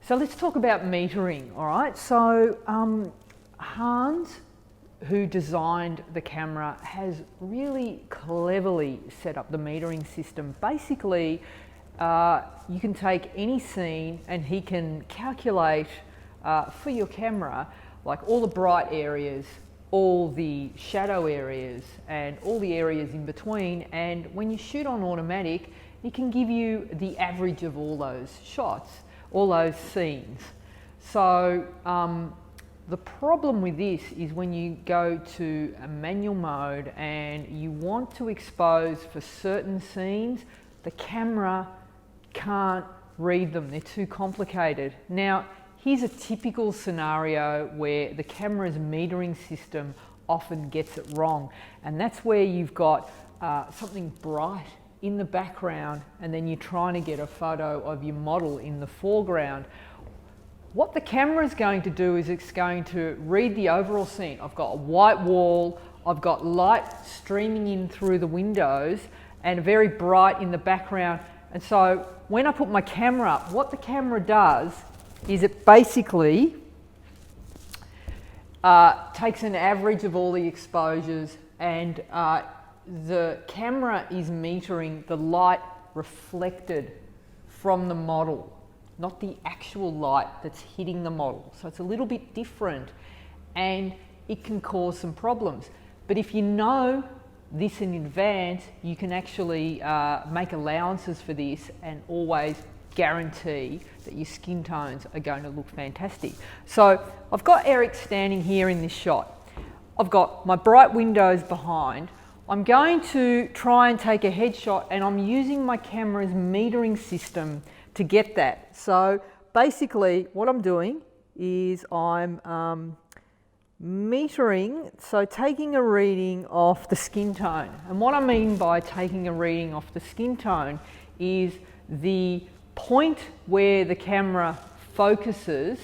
So let's talk about metering, all right? So Hans, who designed the camera, has really cleverly set up the metering system. Basically, you can take any scene and he can calculate for your camera, like all the bright areas, all the shadow areas, and all the areas in between. And when you shoot on automatic, it can give you the average of all those shots, all those scenes. So the problem with this is when you go to a manual mode and you want to expose for certain scenes, the camera can't read them, they're too complicated. Now, here's a typical scenario where the camera's metering system often gets it wrong, and that's where you've got something bright in the background and then you're trying to get a photo of your model in the foreground. What the camera is going to do is it's going to read the overall scene. I've got a white wall, I've got light streaming in through the windows and very bright in the background. And so when I put my camera up, what the camera does is it basically takes an average of all the exposures, and the camera is metering the light reflected from the model, not the actual light that's hitting the model. So it's a little bit different and it can cause some problems. But if you know this in advance, you can actually make allowances for this and always guarantee that your skin tones are going to look fantastic. So I've got Erik standing here in this shot. I've got my bright windows behind. I'm going to try and take a headshot and I'm using my camera's metering system to get that. So basically what I'm doing is I'm metering, so taking a reading off the skin tone. And what I mean by taking a reading off the skin tone is the point where the camera focuses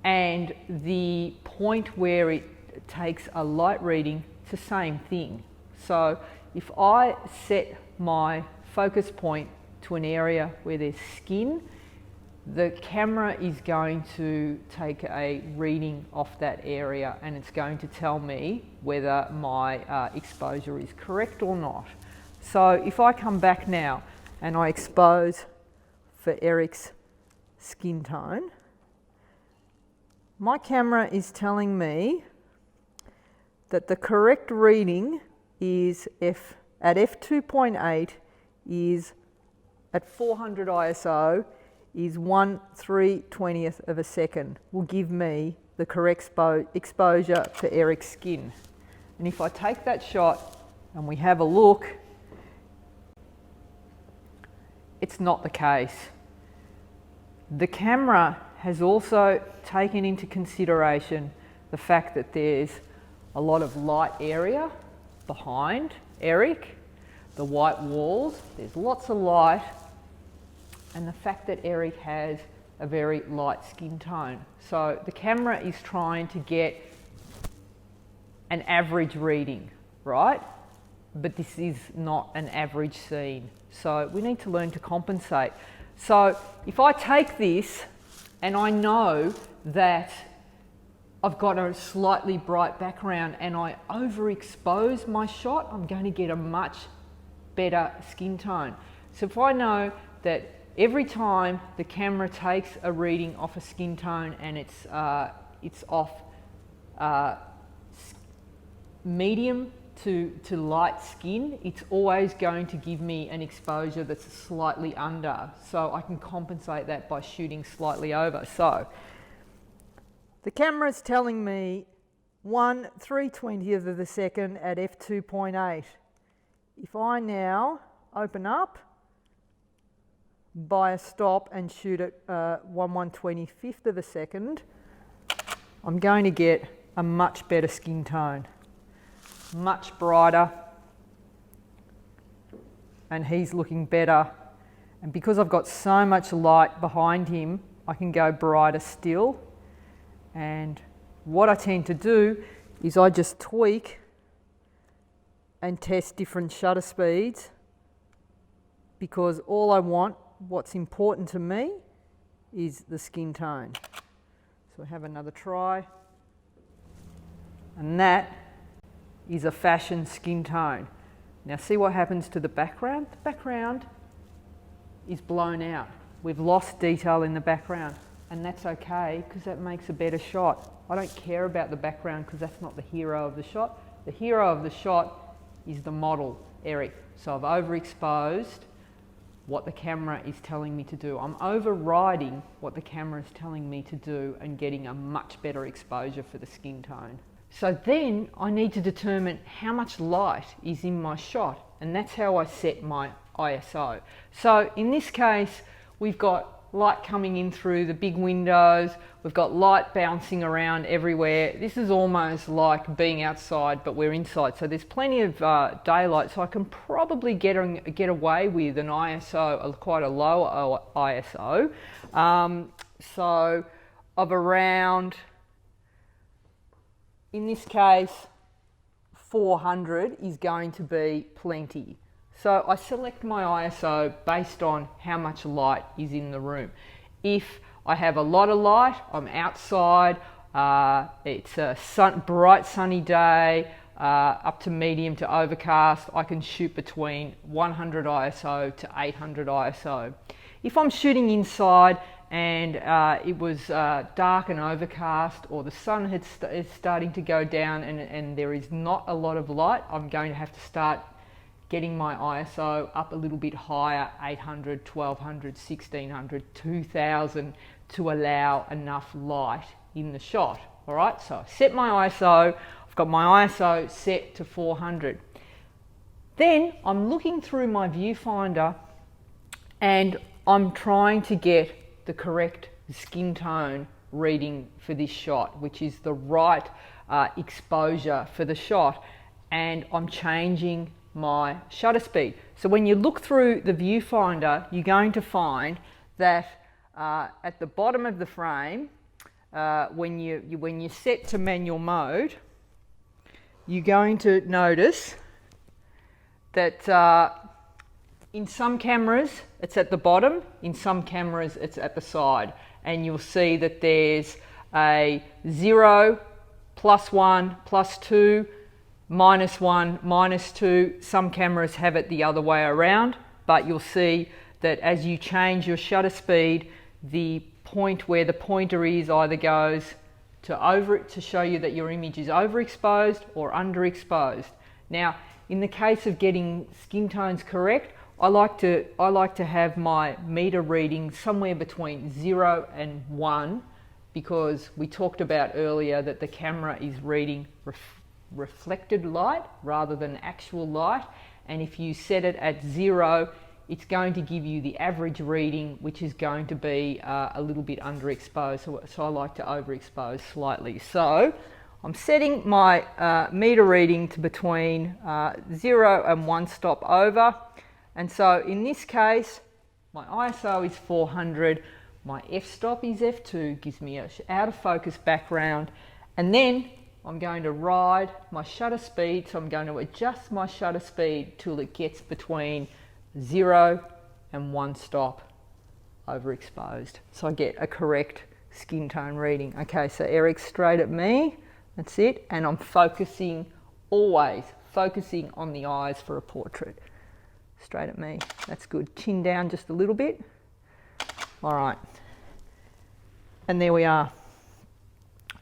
and the point where it takes a light reading. It's the same thing. So if I set my focus point to an area where there's skin, the camera is going to take a reading off that area and it's going to tell me whether my exposure is correct or not. So if I come back now and I expose for Erik's skin tone, my camera is telling me that the correct reading is at f2.8 is at 400 ISO is 1/320th of a second, will give me the correct exposure for Erik's skin. And if I take that shot and we have a look, it's not the case. The camera has also taken into consideration the fact that there's a lot of light area behind Erik, the white walls, there's lots of light, and the fact that Erik has a very light skin tone. So the camera is trying to get an average reading, right? But this is not an average scene. So we need to learn to compensate. So if I take this and I know that I've got a slightly bright background and I overexpose my shot, I'm going to get a much better skin tone. So if I know that every time the camera takes a reading off a skin tone and it's off medium to light skin, it's always going to give me an exposure that's slightly under. So I can compensate that by shooting slightly over. So the camera's telling me 1/320th of a second at f2.8. If I now open up, by a stop and shoot at 1/125th of a second, I'm going to get a much better skin tone, much brighter, and he's looking better. And because I've got so much light behind him, I can go brighter still. And what I tend to do is I just tweak and test different shutter speeds, because all I want, what's important to me, is the skin tone. So have another try. And that is a fashion skin tone. Now see what happens to the background? The background is blown out. We've lost detail in the background, and that's okay because that makes a better shot. I don't care about the background because that's not the hero of the shot. The hero of the shot is the model, Erik. So I've overexposed what the camera is telling me to do. I'm overriding what the camera is telling me to do and getting a much better exposure for the skin tone. So then I need to determine how much light is in my shot, and that's how I set my ISO. So in this case, we've got light coming in through the big windows, we've got light bouncing around everywhere. This is almost like being outside, but we're inside. So there's plenty of daylight, so I can probably get away with an ISO, quite a low ISO. So of around, in this case, 400 is going to be plenty. So I select my ISO based on how much light is in the room. If I have a lot of light, I'm outside, it's a bright sunny day, up to medium to overcast, I can shoot between 100 ISO to 800 ISO. If I'm shooting inside and it was dark and overcast, or the sun is starting to go down and there is not a lot of light, I'm going to have to start getting my ISO up a little bit higher, 800, 1200, 1600, 2000, to allow enough light in the shot. All right, so I set my ISO, I've got my ISO set to 400. Then I'm looking through my viewfinder and I'm trying to get the correct skin tone reading for this shot, which is the right exposure for the shot, and I'm changing my shutter speed. So when you look through the viewfinder, you're going to find that at the bottom of the frame, when you set to manual mode, you're going to notice that in some cameras it's at the bottom, in some cameras it's at the side, and you'll see that there's a 0, +1, +2, -1, -2. Some cameras have it the other way around, but you'll see that as you change your shutter speed, the point where the pointer is either goes to show you that your image is overexposed or underexposed. Now, in the case of getting skin tones correct, I like to have my meter reading somewhere between 0 and 1, because we talked about earlier that the camera is reading reflected light rather than actual light, and if you set it at 0, it's going to give you the average reading, which is going to be a little bit underexposed, so I like to overexpose slightly. So I'm setting my meter reading to between 0 and 1 stop over, and so in this case my ISO is 400, my f-stop is f2, gives me an out of focus background, and then I'm going to ride my shutter speed, so I'm going to adjust my shutter speed till it gets between 0 and 1 stop overexposed. So I get a correct skin tone reading. Okay, so Erik's straight at me, that's it, and I'm focusing, always focusing on the eyes for a portrait. Straight at me, that's good. Chin down just a little bit. All right, and there we are.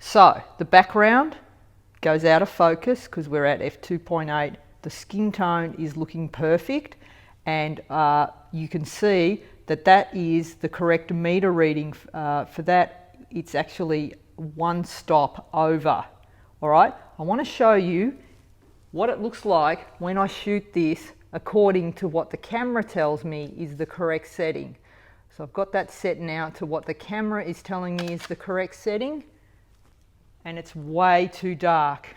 So the background goes out of focus because we're at f2.8. The skin tone is looking perfect, and you can see that that is the correct meter reading. For that, it's actually 1 stop over. All right, I want to show you what it looks like when I shoot this according to what the camera tells me is the correct setting. So I've got that set now to what the camera is telling me is the correct setting, and it's way too dark.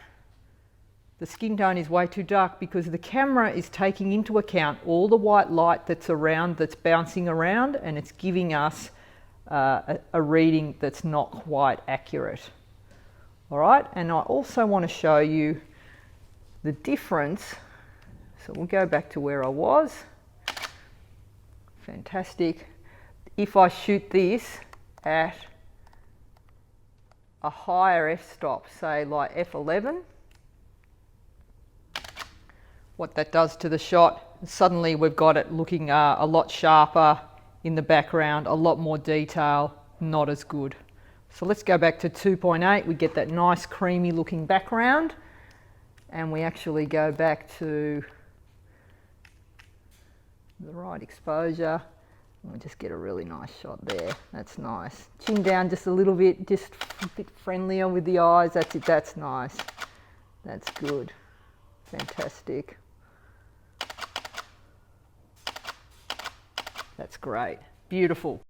The skin tone is way too dark because the camera is taking into account all the white light that's around, that's bouncing around, and it's giving us a reading that's not quite accurate. All right, and I also want to show you the difference. So we'll go back to where I was. Fantastic. If I shoot this at a higher f-stop, say like f11, what that does to the shot, suddenly we've got it looking a lot sharper in the background, a lot more detail, not as good. So let's go back to 2.8, we get that nice creamy looking background, and we actually go back to the right exposure. We'll just get a really nice shot there. That's nice. Chin down just a little bit, just a bit friendlier with the eyes. That's it, that's nice. That's good. Fantastic. That's great. Beautiful.